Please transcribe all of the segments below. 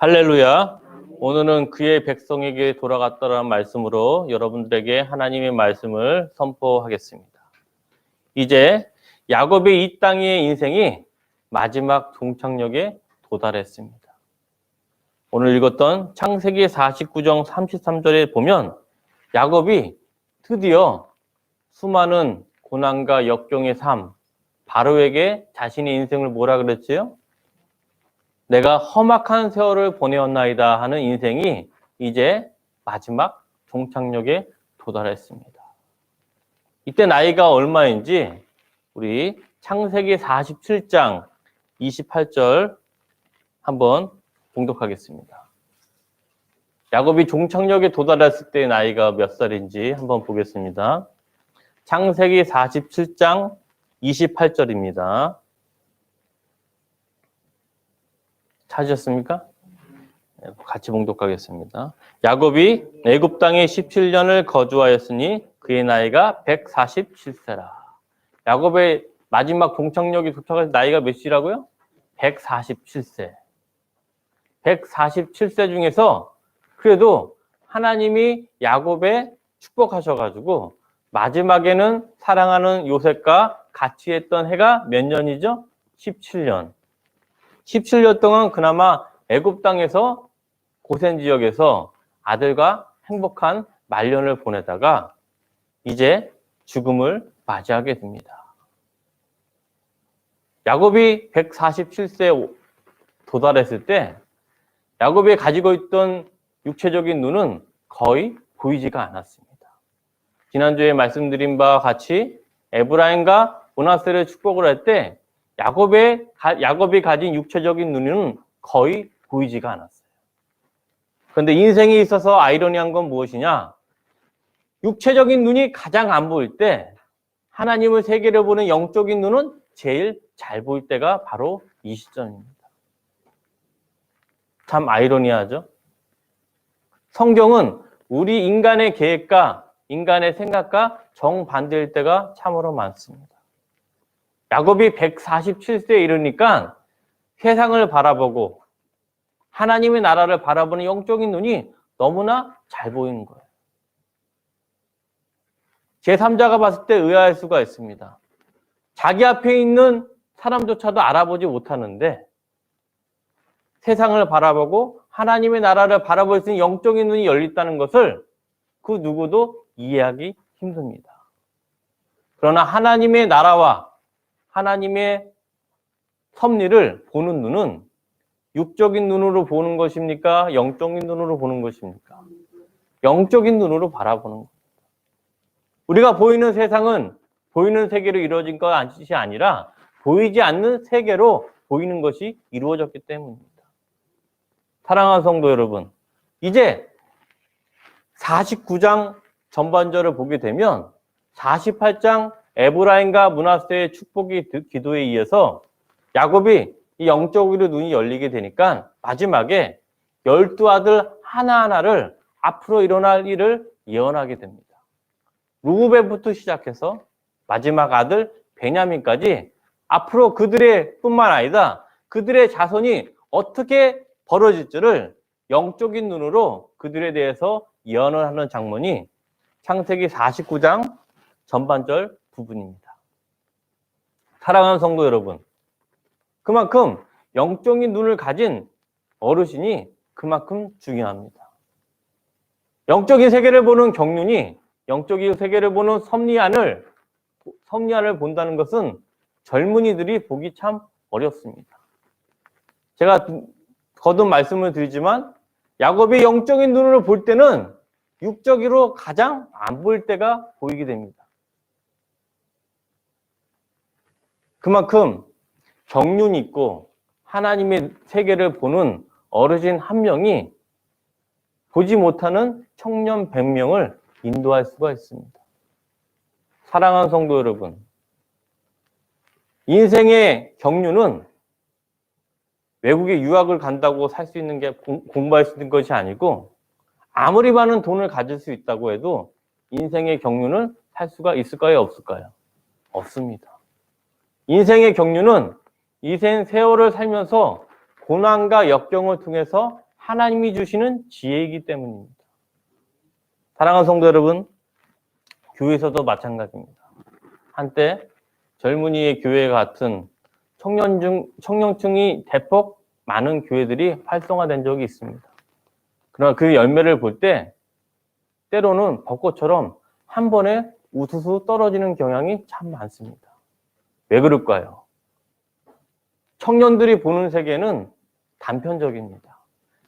할렐루야. 오늘은 그의 백성에게 돌아갔다라는 말씀으로 여러분들에게 하나님의 말씀을 선포하겠습니다. 이제 야곱의 이 땅의 인생이 마지막 종착역에 도달했습니다. 오늘 읽었던 창세기 49장 33절에 보면 야곱이 드디어 수많은 고난과 역경의 삶, 바로에게 자신의 인생을 뭐라 그랬지요? 내가 험악한 세월을 보내었나이다 하는 인생이 이제 마지막 종착역에 도달했습니다. 이때 나이가 얼마인지 우리 창세기 47장 28절 한번 봉독하겠습니다. 야곱이 종착역에 도달했을 때 나이가 몇 살인지 한번 보겠습니다. 창세기 47장 28절입니다. 찾으셨습니까? 같이 봉독하겠습니다. 야곱이 애굽 땅에 17년을 거주하였으니 그의 나이가 147세라. 야곱의 마지막 종착역에 도착할 나이가 몇이라고요? 147세. 147세 중에서 그래도 하나님이 야곱에 축복하셔가지고 마지막에는 사랑하는 요셉과 같이 했던 해가 몇 년이죠? 17년. 17년 동안 그나마 애굽 땅에서 고센 지역에서 아들과 행복한 말년을 보내다가 이제 죽음을 맞이하게 됩니다. 야곱이 147세에 도달했을 때 야곱이 가지고 있던 육체적인 눈은 거의 보이지가 않았습니다. 지난주에 말씀드린 바와 같이 에브라임과 므낫세를 축복을 할 때 야곱이 가진 육체적인 눈은 거의 보이지가 않았어요. 그런데 인생에 있어서 아이러니한 건 무엇이냐? 육체적인 눈이 가장 안 보일 때 하나님의 세계를 보는 영적인 눈은 제일 잘 보일 때가 바로 이 시점입니다. 참 아이러니하죠? 성경은 우리 인간의 계획과 인간의 생각과 정반대일 때가 참으로 많습니다. 야곱이 147세에 이르니까 세상을 바라보고 하나님의 나라를 바라보는 영적인 눈이 너무나 잘 보이는 거예요. 제3자가 봤을 때 의아할 수가 있습니다. 자기 앞에 있는 사람조차도 알아보지 못하는데 세상을 바라보고 하나님의 나라를 바라볼 수 있는 영적인 눈이 열렸다는 것을 그 누구도 이해하기 힘듭니다. 그러나 하나님의 나라와 하나님의 섭리를 보는 눈은 육적인 눈으로 보는 것입니까? 영적인 눈으로 보는 것입니까? 영적인 눈으로 바라보는 겁니다. 우리가 보이는 세상은 보이는 세계로 이루어진 것이 아니라 보이지 않는 세계로 보이는 것이 이루어졌기 때문입니다. 사랑하는 성도 여러분, 이제 49장 전반절을 보게 되면 48장 에브라임과 므낫세의 축복의 기도에 의해서 야곱이 이 영적으로 눈이 열리게 되니까 마지막에 12아들 하나하나를 앞으로 일어날 일을 예언하게 됩니다. 루브벤부터 시작해서 마지막 아들 베냐민까지 앞으로 그들의 뿐만 아니라 그들의 자손이 어떻게 벌어질지를 영적인 눈으로 그들에 대해서 예언을 하는 장면이 창세기 49장 전반절 부분입니다. 사랑하는 성도 여러분, 그만큼 영적인 눈을 가진 어르신이 그만큼 중요합니다. 영적인 세계를 보는 경륜이 영적인 세계를 보는 섭리안을 본다는 것은 젊은이들이 보기 참 어렵습니다. 제가 거듭 말씀을 드리지만 야곱이 영적인 눈으로 볼 때는 육적으로 가장 안 보일 때가 보이게 됩니다. 그만큼 경륜 있고 하나님의 세계를 보는 어르신 한 명이 보지 못하는 청년 100명을 인도할 수가 있습니다. 사랑하는 성도 여러분, 인생의 경륜은 외국에 유학을 간다고 살 수 있는 게 공부할 수 있는 것이 아니고 아무리 많은 돈을 가질 수 있다고 해도 인생의 경륜을 살 수가 있을까요? 없을까요? 없습니다. 인생의 경륜은 인생 세월을 살면서 고난과 역경을 통해서 하나님이 주시는 지혜이기 때문입니다. 사랑하는 성도 여러분, 교회에서도 마찬가지입니다. 한때 젊은이의 교회 같은 청년층이 대폭 많은 교회들이 활성화된 적이 있습니다. 그러나 그 열매를 볼 때 때로는 벚꽃처럼 한 번에 우수수 떨어지는 경향이 참 많습니다. 왜 그럴까요? 청년들이 보는 세계는 단편적입니다.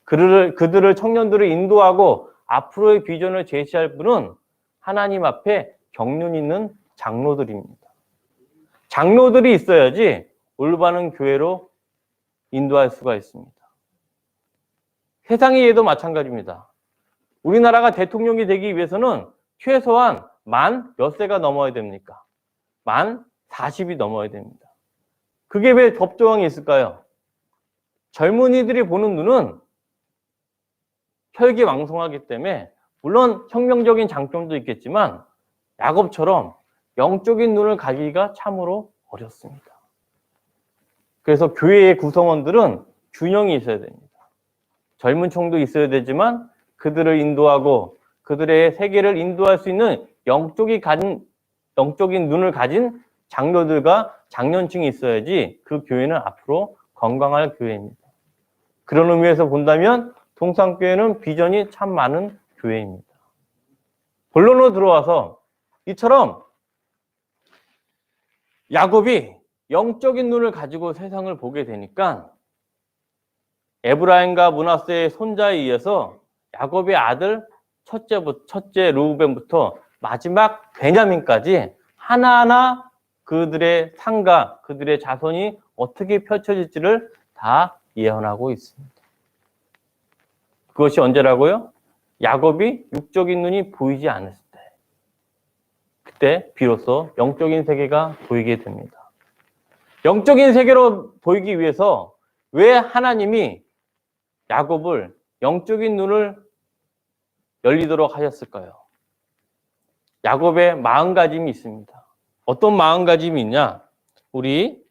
그들을 청년들을 인도하고 앞으로의 비전을 제시할 분은 하나님 앞에 경륜 있는 장로들입니다. 장로들이 있어야지 올바른 교회로 인도할 수가 있습니다. 세상의 예도 마찬가지입니다. 우리나라가 대통령이 되기 위해서는 최소한 만 몇 세가 넘어야 됩니까? 만 40이 넘어야 됩니다. 그게 왜 법조항이 있을까요? 젊은이들이 보는 눈은 혈기왕성하기 때문에 물론 혁명적인 장점도 있겠지만 야곱처럼 영적인 눈을 가지기가 참으로 어렵습니다. 그래서 교회의 구성원들은 균형이 있어야 됩니다. 젊은 층도 있어야 되지만 그들을 인도하고 그들의 세계를 인도할 수 있는 영적인 눈을 가진 장로들과 장년층이 있어야지 그 교회는 앞으로 건강할 교회입니다. 그런 의미에서 본다면 동산교회는 비전이 참 많은 교회입니다. 본론으로 들어와서 이처럼 야곱이 영적인 눈을 가지고 세상을 보게 되니까 에브라임과 므낫세의 손자에 의해서 야곱의 아들 첫째 르우벤부터 마지막 베냐민까지 하나하나 그들의 상가, 그들의 자손이 어떻게 펼쳐질지를 다 예언하고 있습니다. 그것이 언제라고요? 야곱이 육적인 눈이 보이지 않았을 때. 그때 비로소 영적인 세계가 보이게 됩니다. 영적인 세계로 보이기 위해서 왜 하나님이 야곱을 영적인 눈을 열리도록 하셨을까요? 야곱의 마음가짐이 있습니다. 어떤 마음가짐이 있냐? 우리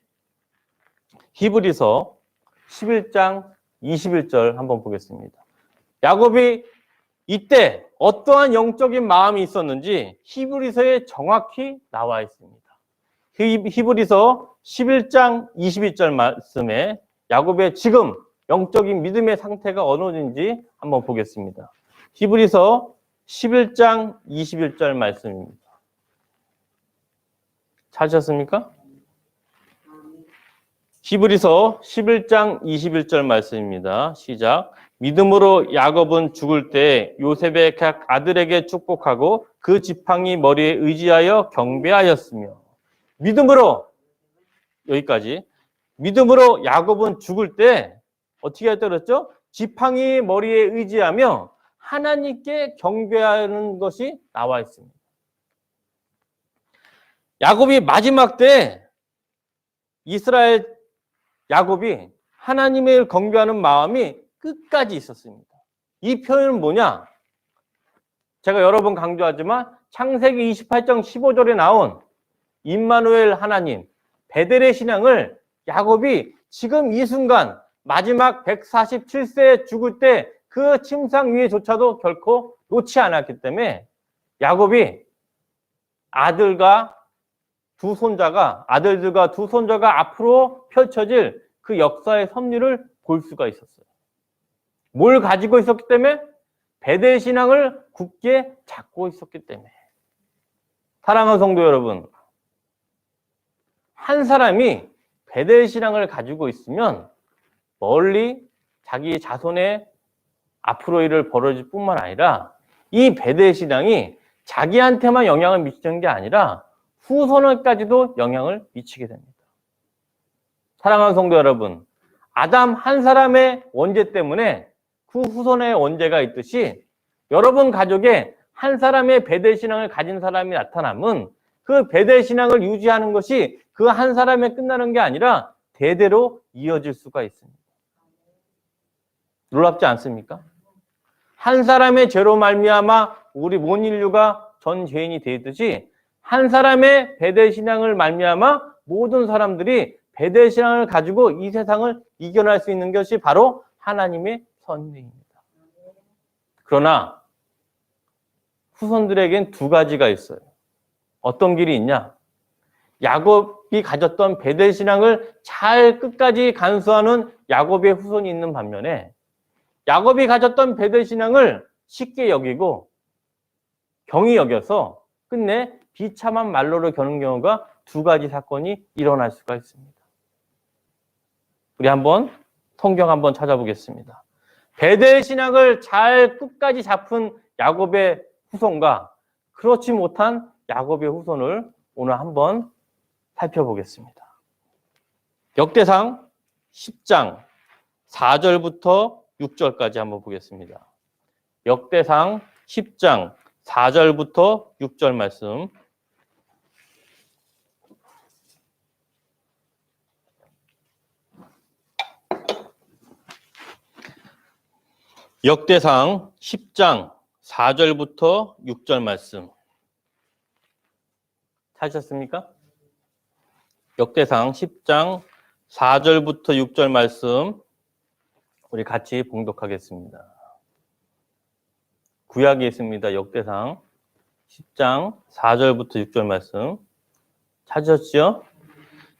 히브리서 11장 21절 한번 보겠습니다. 야곱이 이때 어떠한 영적인 마음이 있었는지 히브리서에 정확히 나와 있습니다. 히브리서 11장 22절 말씀에 야곱의 지금 영적인 믿음의 상태가 어느인지 한번 보겠습니다. 히브리서 11장 21절 말씀입니다. 찾으셨습니까? 히브리서 11장 21절 말씀입니다. 시작. 믿음으로 야곱은 죽을 때 요셉의 각 아들에게 축복하고 그 지팡이 머리에 의지하여 경배하였으며 믿음으로 여기까지 믿음으로 야곱은 죽을 때 어떻게 했다 그랬죠? 지팡이 머리에 의지하며 하나님께 경배하는 것이 나와 있습니다. 야곱이 마지막 때 이스라엘 야곱이 하나님을 경배하는 마음이 끝까지 있었습니다. 이 표현은 뭐냐? 제가 여러 번 강조하지만 창세기 28장 15절에 나온 임마누엘 하나님, 베델의 신앙을 야곱이 지금 이 순간 마지막 147세에 죽을 때 그 침상 위에조차도 결코 놓지 않았기 때문에 야곱이 아들들과 두 손자가 앞으로 펼쳐질 그 역사의 섭리를 볼 수가 있었어요. 뭘 가지고 있었기 때문에? 베델 신앙을 굳게 잡고 있었기 때문에. 사랑하는 성도 여러분, 한 사람이 베델 신앙을 가지고 있으면 멀리 자기 자손의 앞으로 일을 벌어질 뿐만 아니라 이 베델 신앙이 자기한테만 영향을 미치는 게 아니라 후손에까지도 영향을 미치게 됩니다. 사랑하는 성도 여러분, 아담 한 사람의 원죄 때문에 그 후손의 원죄가 있듯이 여러분 가족에 한 사람의 베델 신앙을 가진 사람이 나타나면 그 베델 신앙을 유지하는 것이 그 한 사람에 끝나는 게 아니라 대대로 이어질 수가 있습니다. 놀랍지 않습니까? 한 사람의 죄로 말미암아 우리 온 인류가 전 죄인이 되듯이 한 사람의 베델 신앙을 말미암아 모든 사람들이 베델 신앙을 가지고 이 세상을 이겨낼 수 있는 것이 바로 하나님의 선행입니다. 그러나 후손들에겐 두 가지가 있어요. 어떤 길이 있냐? 야곱이 가졌던 베델 신앙을 잘 끝까지 간수하는 야곱의 후손이 있는 반면에 야곱이 가졌던 베델 신앙을 쉽게 여기고 경히 여겨서 끝내 비참한 말로를 겨눈 경우가 두 가지 사건이 일어날 수가 있습니다. 우리 한번 성경 한번 찾아보겠습니다. 베델 신앙을 잘 끝까지 잡은 야곱의 후손과 그렇지 못한 야곱의 후손을 오늘 한번 살펴보겠습니다. 역대상 10장 4절부터 6절까지 한번 보겠습니다. 역대상 10장 4절부터 6절 말씀. 역대상 10장 4절부터 6절 말씀. 찾으셨습니까? 역대상 10장 4절부터 6절 말씀 우리 같이 봉독하겠습니다. 구약에 있습니다. 역대상 10장 4절부터 6절 말씀 찾으셨죠?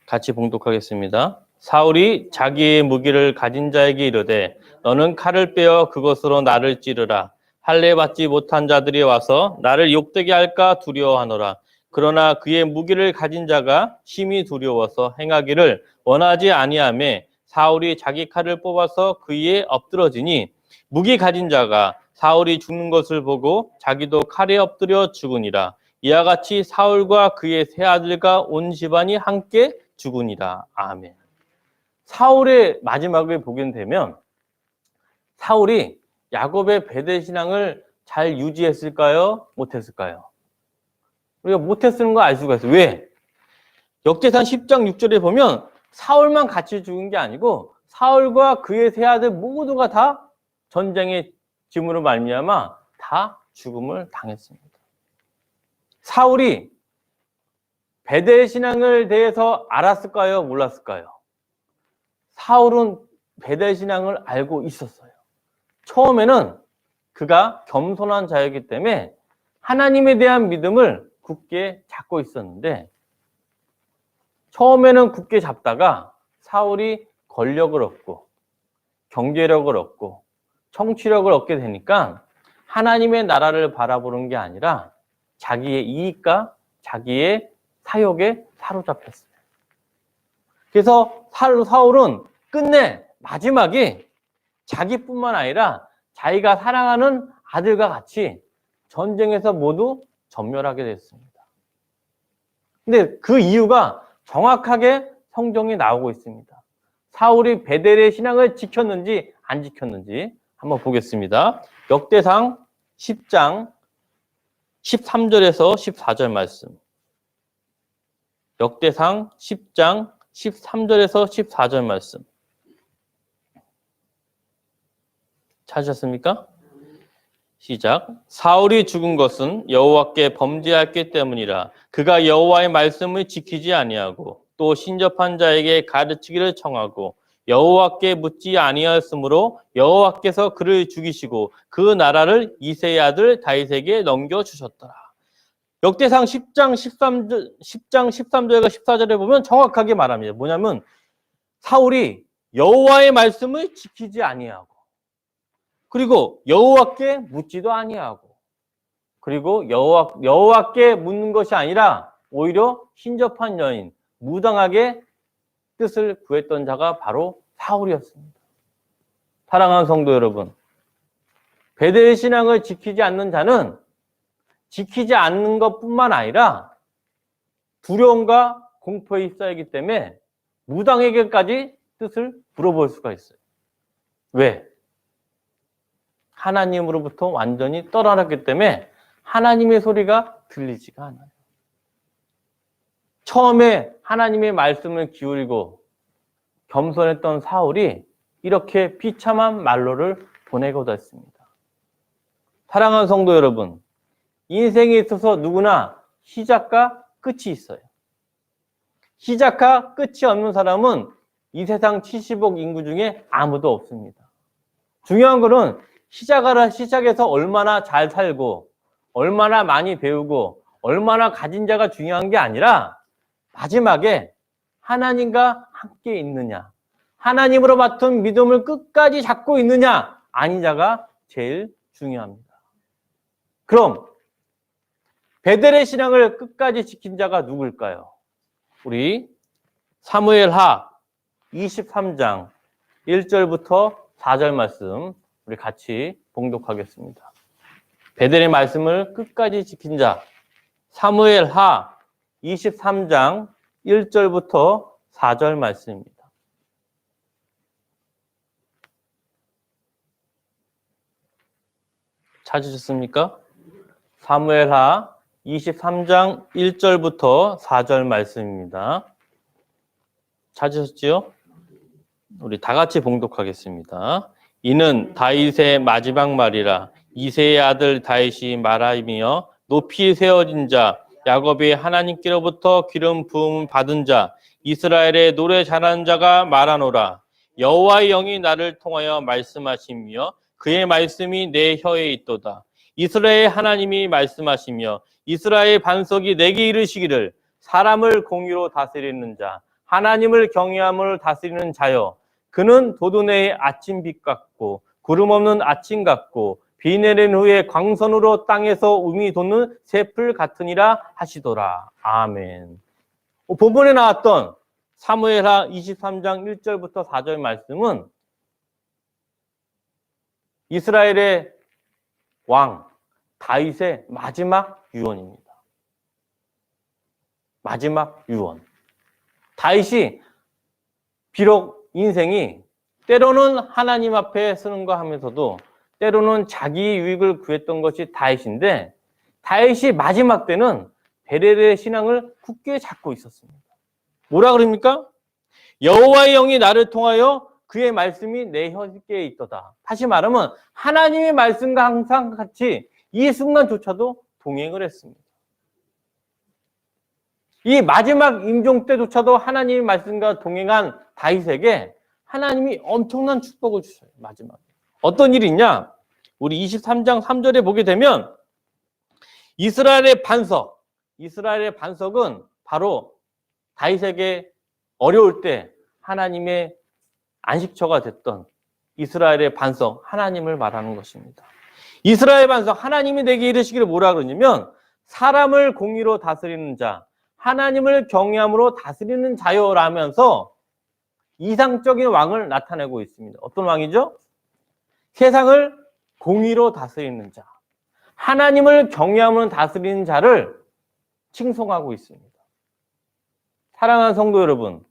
같이 봉독하겠습니다. 사울이 자기의 무기를 가진 자에게 이르되 너는 칼을 빼어 그것으로 나를 찌르라. 할례 받지 못한 자들이 와서 나를 욕되게 할까 두려워하노라. 그러나 그의 무기를 가진 자가 심히 두려워서 행하기를 원하지 아니하매 사울이 자기 칼을 뽑아서 그에 엎드러지니 무기 가진 자가 사울이 죽는 것을 보고 자기도 칼에 엎드려 죽으니라. 이와 같이 사울과 그의 세 아들과 온 집안이 함께 죽으니라. 아멘. 사울의 마지막을 보게 되면 사울이 야곱의 베델 신앙을 잘 유지했을까요? 못했을까요? 우리가 못했는 거 알 수가 있어요. 왜? 역대상 10장 6절에 보면 사울만 같이 죽은 게 아니고 사울과 그의 세 아들 모두가 다 전쟁의 짐으로 말미암아 다 죽음을 당했습니다. 사울이 베델 신앙을 대해서 알았을까요? 몰랐을까요? 사울은 베델 신앙을 알고 있었어요. 처음에는 그가 겸손한 자였기 때문에 하나님에 대한 믿음을 굳게 잡고 있었는데 처음에는 굳게 잡다가 사울이 권력을 얻고 경제력을 얻고 청취력을 얻게 되니까 하나님의 나라를 바라보는 게 아니라 자기의 이익과 자기의 사욕에 사로잡혔어요. 그래서 사울은 끝내 마지막에 자기뿐만 아니라 자기가 사랑하는 아들과 같이 전쟁에서 모두 전멸하게 됐습니다. 근데 그 이유가 정확하게 성경에 나오고 있습니다. 사울이 베델의 신앙을 지켰는지 안 지켰는지 한번 보겠습니다. 역대상 10장 13절에서 14절 말씀. 역대상 10장 13절에서 14절 말씀. 찾으셨습니까? 시작. 사울이 죽은 것은 여호와께 범죄했기 때문이라. 그가 여호와의 말씀을 지키지 아니하고 또 신접한 자에게 가르치기를 청하고 여호와께 묻지 아니하였으므로 여호와께서 그를 죽이시고 그 나라를 이새의 아들 다윗에게 넘겨주셨더라. 역대상 10장 13절과 14절에 보면 정확하게 말합니다. 뭐냐면 사울이 여호와의 말씀을 지키지 아니하고 그리고 여호와께 묻지도 아니하고 그리고 여호와께 묻는 것이 아니라 오히려 신접한 여인, 무당하게 뜻을 구했던 자가 바로 사울이었습니다. 사랑하는 성도 여러분, 베델 신앙을 지키지 않는 자는 지키지 않는 것뿐만 아니라 두려움과 공포에 휩싸이기 때문에 무당에게까지 뜻을 물어볼 수가 있어요. 왜? 하나님으로부터 완전히 떠나갔기 때문에 하나님의 소리가 들리지가 않아요. 처음에 하나님의 말씀을 기울이고 겸손했던 사울이 이렇게 비참한 말로를 보내고 됐습니다. 사랑하는 성도 여러분, 인생에 있어서 누구나 시작과 끝이 있어요. 시작과 끝이 없는 사람은 이 세상 70억 인구 중에 아무도 없습니다. 중요한 거는 시작해서 얼마나 잘 살고 얼마나 많이 배우고 얼마나 가진 자가 중요한 게 아니라 마지막에 하나님과 함께 있느냐, 하나님으로 맡은 믿음을 끝까지 잡고 있느냐 아니냐가 제일 중요합니다. 그럼 베델의 신앙을 끝까지 지킨 자가 누굴까요? 우리 사무엘하 23장 1절부터 4절 말씀 우리 같이 봉독하겠습니다. 베델의 말씀을 끝까지 지킨 자, 사무엘하 23장 1절부터 4절 말씀입니다. 찾으셨습니까? 사무엘하 23장 1절부터 4절 말씀입니다. 찾으셨지요? 우리 다 같이 봉독하겠습니다. 이는 다윗의 마지막 말이라. 이새의 아들 다윗이 말하며 높이 세워진 자, 야곱의 하나님께로부터 기름 부음 받은 자, 이스라엘의 노래 잘하는 자가 말하노라. 여호와의 영이 나를 통하여 말씀하시며 그의 말씀이 내 혀에 있도다. 이스라엘 하나님이 말씀하시며 이스라엘 반석이 내게 이르시기를 사람을 공의로 다스리는 자, 하나님을 경외함을 다스리는 자여, 그는 도두내의 아침빛 같고 구름 없는 아침 같고 비 내린 후에 광선으로 땅에서 음이 돋는 새풀 같으니라 하시더라. 아멘. 본문에 나왔던 사무엘하 23장 1절부터 4절 말씀은 이스라엘의 왕 다윗의 마지막 유언입니다. 마지막 유언. 다윗이 비록 인생이 때로는 하나님 앞에 서는 거 하면서도 때로는 자기 유익을 구했던 것이 다윗인데, 다윗이 마지막 때는 베델의 신앙을 굳게 잡고 있었습니다. 뭐라 그럽니까? 여호와의 영이 나를 통하여 그의 말씀이 내 혀에 있도다. 다시 말하면 하나님의 말씀과 항상 같이 이 순간조차도 동행을 했습니다. 이 마지막 임종 때조차도 하나님의 말씀과 동행한 다윗에게 하나님이 엄청난 축복을 주셔요. 마지막에. 어떤 일이 있냐? 우리 23장 3절에 보게 되면 이스라엘의 반석은 바로 다윗에게 어려울 때 하나님의 안식처가 됐던 이스라엘의 반석, 하나님을 말하는 것입니다. 이스라엘 반석, 하나님이 내게 이르시기를 뭐라 그러냐면 사람을 공의로 다스리는 자, 하나님을 경외함으로 다스리는 자요라면서 이상적인 왕을 나타내고 있습니다. 어떤 왕이죠? 세상을 공의로 다스리는 자, 하나님을 경외함으로 다스리는 자를 칭송하고 있습니다. 사랑하는 성도 여러분,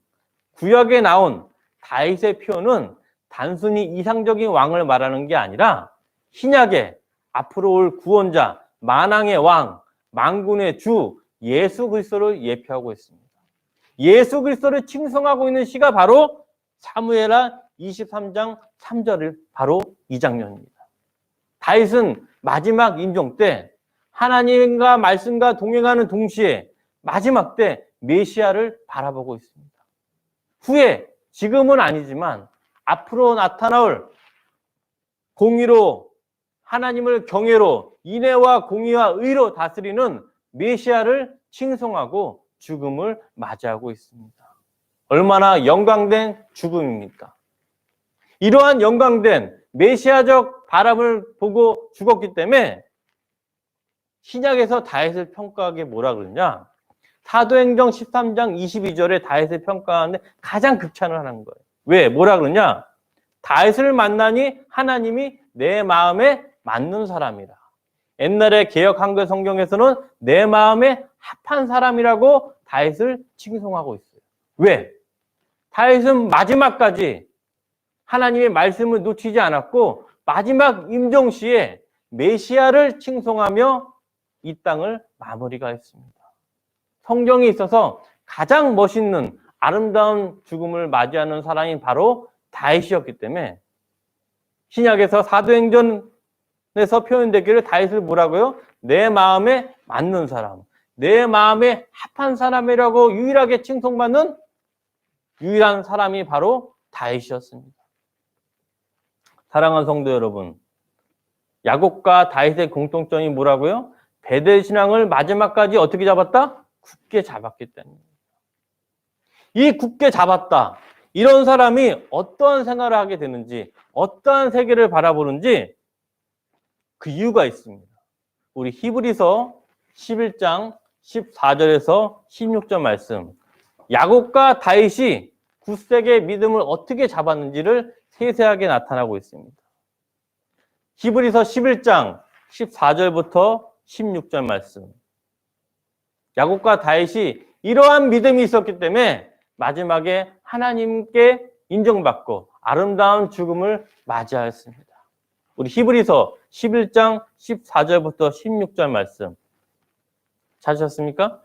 구약에 나온 다윗의 표현은 단순히 이상적인 왕을 말하는 게 아니라 신약에 앞으로 올 구원자, 만왕의 왕, 만군의 주 예수 그리스도를 예표하고 있습니다. 예수 그리스도를 칭송하고 있는 시가 바로 사무엘하 23장 3절을 바로 이 장면입니다. 다윗은 마지막 임종 때 하나님과 말씀과 동행하는 동시에 마지막 때 메시아를 바라보고 있습니다. 후에 지금은 아니지만 앞으로 나타나올 공의로 하나님을 경외로 인애와 공의와 의로 다스리는 메시아를 칭송하고 죽음을 맞이하고 있습니다. 얼마나 영광된 죽음입니까? 이러한 영광된 메시아적 바람을 보고 죽었기 때문에 신약에서 다윗을 평가하게 뭐라 그러냐? 사도행전 13장 22절에 다윗을 평가하는데 가장 극찬을 하는 거예요. 왜? 뭐라 그러냐? 다윗을 만나니 하나님이 내 마음에 맞는 사람이라. 옛날에 개역 한글 성경에서는 내 마음에 합한 사람이라고 다윗을 칭송하고 있어요. 왜? 다윗은 마지막까지 하나님의 말씀을 놓치지 않았고 마지막 임종시에 메시아를 칭송하며 이 땅을 마무리가 했습니다. 성경에 있어서 가장 멋있는 아름다운 죽음을 맞이하는 사람이 바로 다윗이었기 때문에 신약에서 사도행전에서 표현되기를 다윗을 뭐라고요? 내 마음에 맞는 사람, 내 마음에 합한 사람이라고 유일하게 칭송받는 유일한 사람이 바로 다윗이었습니다. 사랑하는 성도 여러분, 야곱과 다윗의 공통점이 뭐라고요? 베델 신앙을 마지막까지 어떻게 잡았다? 굳게 잡았기 때문입니다. 이 굳게 잡았다. 이런 사람이 어떠한 생활을 하게 되는지, 어떠한 세계를 바라보는지 그 이유가 있습니다. 우리 히브리서 11장 14절에서 16절 말씀. 야곱과 다윗이 굳세게 믿음을 어떻게 잡았는지를 세세하게 나타나고 있습니다. 히브리서 11장 14절부터 16절 말씀. 야곱과 다윗이 이러한 믿음이 있었기 때문에 마지막에 하나님께 인정받고 아름다운 죽음을 맞이하였습니다. 우리 히브리서 11장 14절부터 16절 말씀 찾으셨습니까?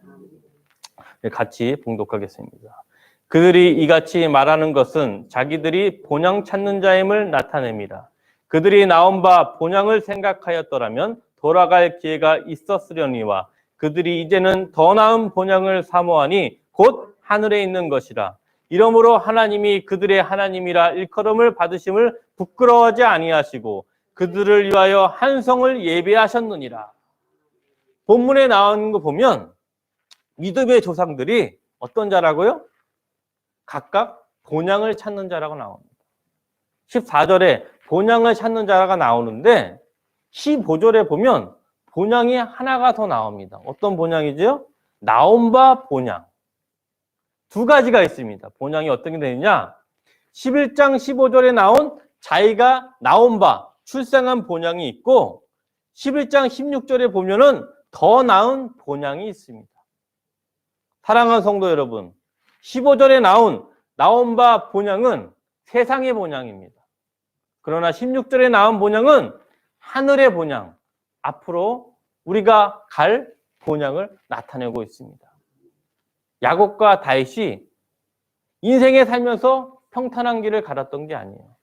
네, 같이 봉독하겠습니다. 그들이 이같이 말하는 것은 자기들이 본향 찾는 자임을 나타냅니다. 그들이 나온 바 본향을 생각하였더라면 돌아갈 기회가 있었으려니와 그들이 이제는 더 나은 본향을 사모하니 곧 하늘에 있는 것이라. 이러므로 하나님이 그들의 하나님이라 일컬음을 받으심을 부끄러워하지 아니하시고 그들을 위하여 한 성을 예비하셨느니라. 본문에 나오는 거 보면 믿음의 조상들이 어떤 자라고요? 각각 본향을 찾는 자라고 나옵니다. 14절에 본향을 찾는 자가 나오는데 15절에 보면 본향이 하나가 더 나옵니다. 어떤 본향이죠? 나온 바 본향. 두 가지가 있습니다. 본향이 어떤 게 되느냐? 11장 15절에 나온 자기가 나온 바, 출생한 본향이 있고 11장 16절에 보면은 더 나은 본향이 있습니다. 사랑하는 성도 여러분, 15절에 나온 바 본향은 세상의 본향입니다. 그러나 16절에 나온 본향은 하늘의 본향, 앞으로 우리가 갈 본향을 나타내고 있습니다. 야곱과 다윗이 인생에 살면서 평탄한 길을 갈았던 게 아니에요.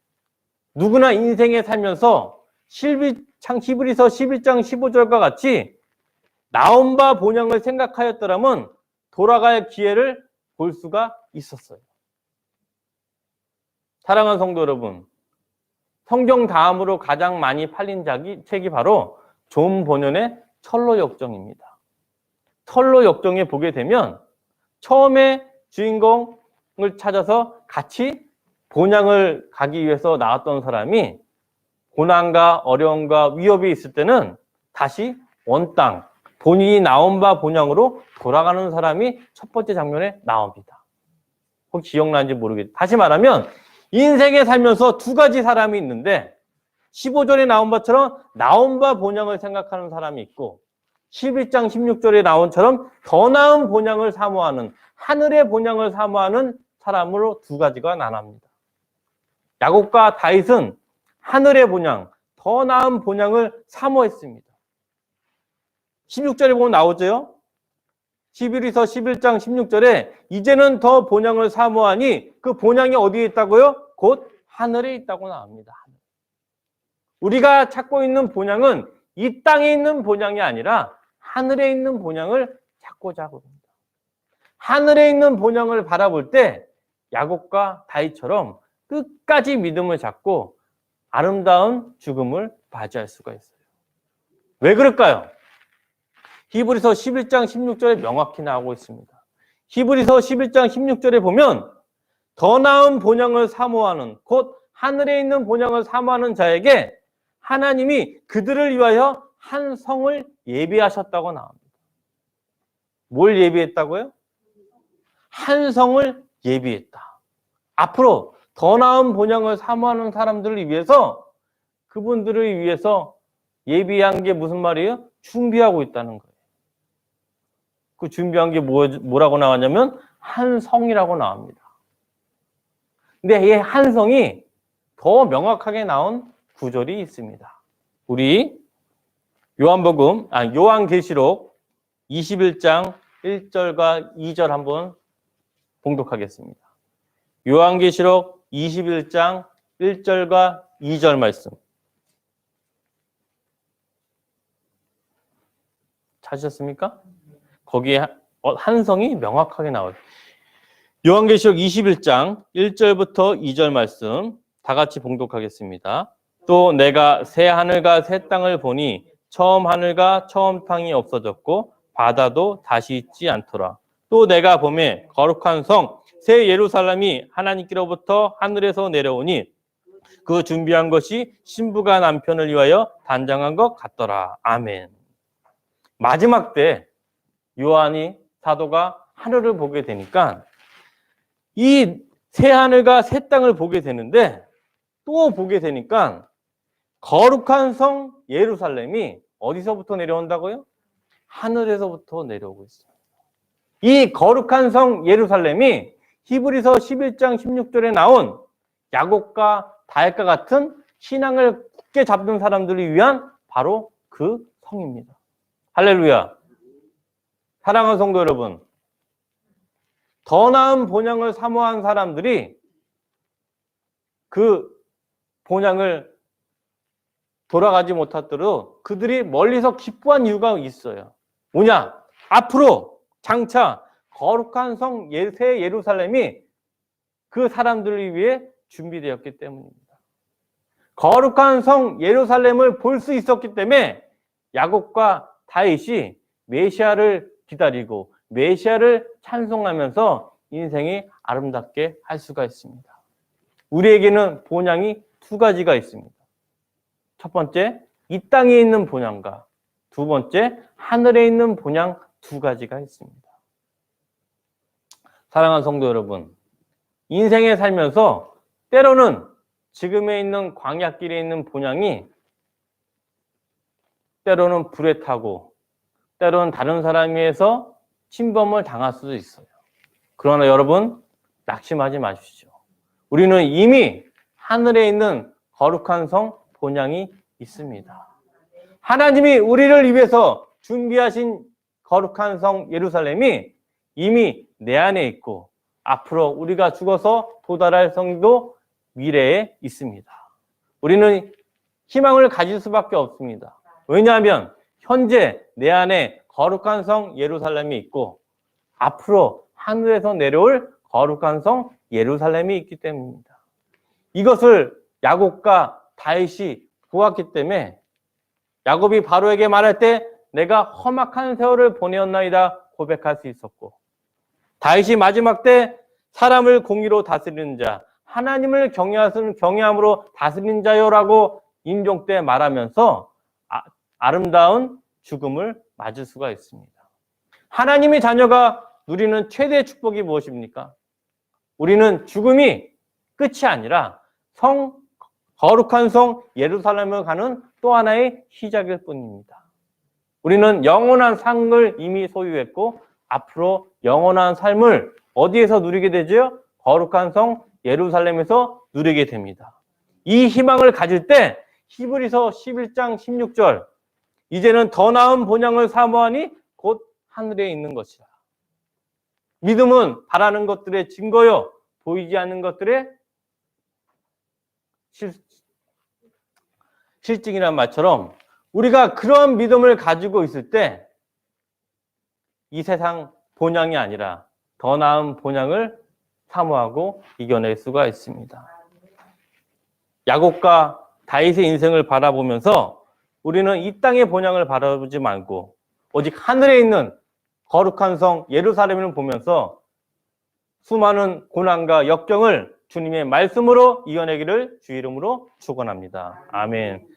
누구나 인생에 살면서 히브리서 11장 15절과 같이 나온 바 본향을 생각하였더라면 돌아갈 기회를 볼 수가 있었어요. 사랑하는 성도 여러분, 성경 다음으로 가장 많이 팔린 책이 바로 존 버년의 철로 역정입니다. 철로 역정에 보게 되면 처음에 주인공을 찾아서 같이 본향을 가기 위해서 나왔던 사람이 고난과 어려움과 위협이 있을 때는 다시 원땅, 본인이 나온 바 본향으로 돌아가는 사람이 첫 번째 장면에 나옵니다. 혹시 기억나는지 모르겠어요. 다시 말하면 인생에 살면서 두 가지 사람이 있는데 15절에 나온 바처럼 나온 바 본향을 생각하는 사람이 있고 11장 16절에 나온처럼 더 나은 본향을 사모하는 하늘의 본향을 사모하는 사람으로 두 가지가 나뉩니다. 야곱과 다윗은 하늘의 본향, 더 나은 본향을 사모했습니다. 16절에 보면 나오죠. 히브리서 11장 16절에 이제는 더 본향을 사모하니 그 본향이 어디에 있다고요? 곧 하늘에 있다고 나옵니다. 우리가 찾고 있는 본향은 이 땅에 있는 본향이 아니라 하늘에 있는 본향을 찾고자 합니다. 하늘에 있는 본향을 바라볼 때 야곱과 다윗처럼 끝까지 믿음을 잡고 아름다운 죽음을 맞이할 수가 있어요. 왜 그럴까요? 히브리서 11장 16절에 명확히 나오고 있습니다. 히브리서 11장 16절에 보면 더 나은 본향을 사모하는 곧 하늘에 있는 본향을 사모하는 자에게 하나님이 그들을 위하여 한 성을 예비하셨다고 나옵니다. 뭘 예비했다고요? 한 성을 예비했다. 앞으로 더 나은 본향을 사모하는 사람들을 위해서 그분들을 위해서 예비한 게 무슨 말이에요? 준비하고 있다는 거예요. 그 준비한 게 뭐라고 나왔냐면 한 성이라고 나옵니다. 근데 이 한 성이 더 명확하게 나온 구절이 있습니다. 우리 요한계시록 21장 1절과 2절 한번 봉독하겠습니다. 요한계시록 21장 1절과 2절 말씀. 찾으셨습니까? 거기에 한 성이 명확하게 나와요. 요한계시록 21장 1절부터 2절 말씀 다 같이 봉독하겠습니다. 또 내가 새 하늘과 새 땅을 보니 처음 하늘과 처음 땅이 없어졌고 바다도 다시 있지 않더라. 또 내가 보매 거룩한 성 새 예루살렘이 하나님께로부터 하늘에서 내려오니 그 준비한 것이 신부가 남편을 위하여 단장한 것 같더라. 아멘. 마지막 때 요한이 사도가 하늘을 보게 되니까 이 새 하늘과 새 땅을 보게 되는데 또 보게 되니까 거룩한 성 예루살렘이 어디서부터 내려온다고요? 하늘에서부터 내려오고 있어요. 이 거룩한 성 예루살렘이 히브리서 11장 16절에 나온 야곱과 다윗과 같은 신앙을 굳게 잡는 사람들을 위한 바로 그 성입니다. 할렐루야. 사랑하는 성도 여러분, 더 나은 본향을 사모한 사람들이 그 본향을 돌아가지 못하도록 그들이 멀리서 기뻐한 이유가 있어요. 뭐냐? 앞으로 장차 거룩한 성 새 예루살렘이 그 사람들을 위해 준비되었기 때문입니다. 거룩한 성 예루살렘을 볼 수 있었기 때문에 야곱과 다윗이 메시아를 기다리고 메시아를 찬송하면서 인생이 아름답게 할 수가 있습니다. 우리에게는 본향이 두 가지가 있습니다. 첫 번째, 이 땅에 있는 본향과 두 번째, 하늘에 있는 본향 두 가지가 있습니다. 사랑하는 성도 여러분, 인생에 살면서 때로는 지금에 있는 광야길에 있는 본향이 때로는 불에 타고 때로는 다른 사람에 의해서 침범을 당할 수도 있어요. 그러나 여러분, 낙심하지 마십시오. 우리는 이미 하늘에 있는 거룩한 성 본향이 있습니다. 하나님이 우리를 위해서 준비하신 거룩한 성 예루살렘이 이미 내 안에 있고 앞으로 우리가 죽어서 도달할 성도 미래에 있습니다. 우리는 희망을 가질 수밖에 없습니다. 왜냐하면 현재 내 안에 거룩한 성 예루살렘이 있고 앞으로 하늘에서 내려올 거룩한 성 예루살렘이 있기 때문입니다. 이것을 야곱과 다윗이 보았기 때문에 야곱이 바로에게 말할 때 내가 험악한 세월을 보내었나이다 고백할 수 있었고, 다윗이 마지막 때 사람을 공의로 다스리는 자, 하나님을 경외함으로 다스리는 자요라고 임종 때 말하면서 아름다운 죽음을 맞을 수가 있습니다. 하나님의 자녀가 누리는 최대의 축복이 무엇입니까? 우리는 죽음이 끝이 아니라 거룩한 성 예루살렘을 가는 또 하나의 시작일 뿐입니다. 우리는 영원한 상을 이미 소유했고 앞으로 영원한 삶을 어디에서 누리게 되죠? 거룩한 성 예루살렘에서 누리게 됩니다. 이 희망을 가질 때 히브리서 11장 16절 이제는 더 나은 본향을 사모하니 곧 하늘에 있는 것이라. 믿음은 바라는 것들의 증거요 보이지 않는 것들의 실증이란 말처럼 우리가 그런 믿음을 가지고 있을 때 이 세상 본향이 아니라 더 나은 본향을 사모하고 이겨낼 수가 있습니다. 야곱과 다윗의 인생을 바라보면서 우리는 이 땅의 본향을 바라보지 말고 오직 하늘에 있는 거룩한 성 예루살렘을 보면서 수많은 고난과 역경을 주님의 말씀으로 이겨내기를 주 이름으로 축원합니다. 아멘.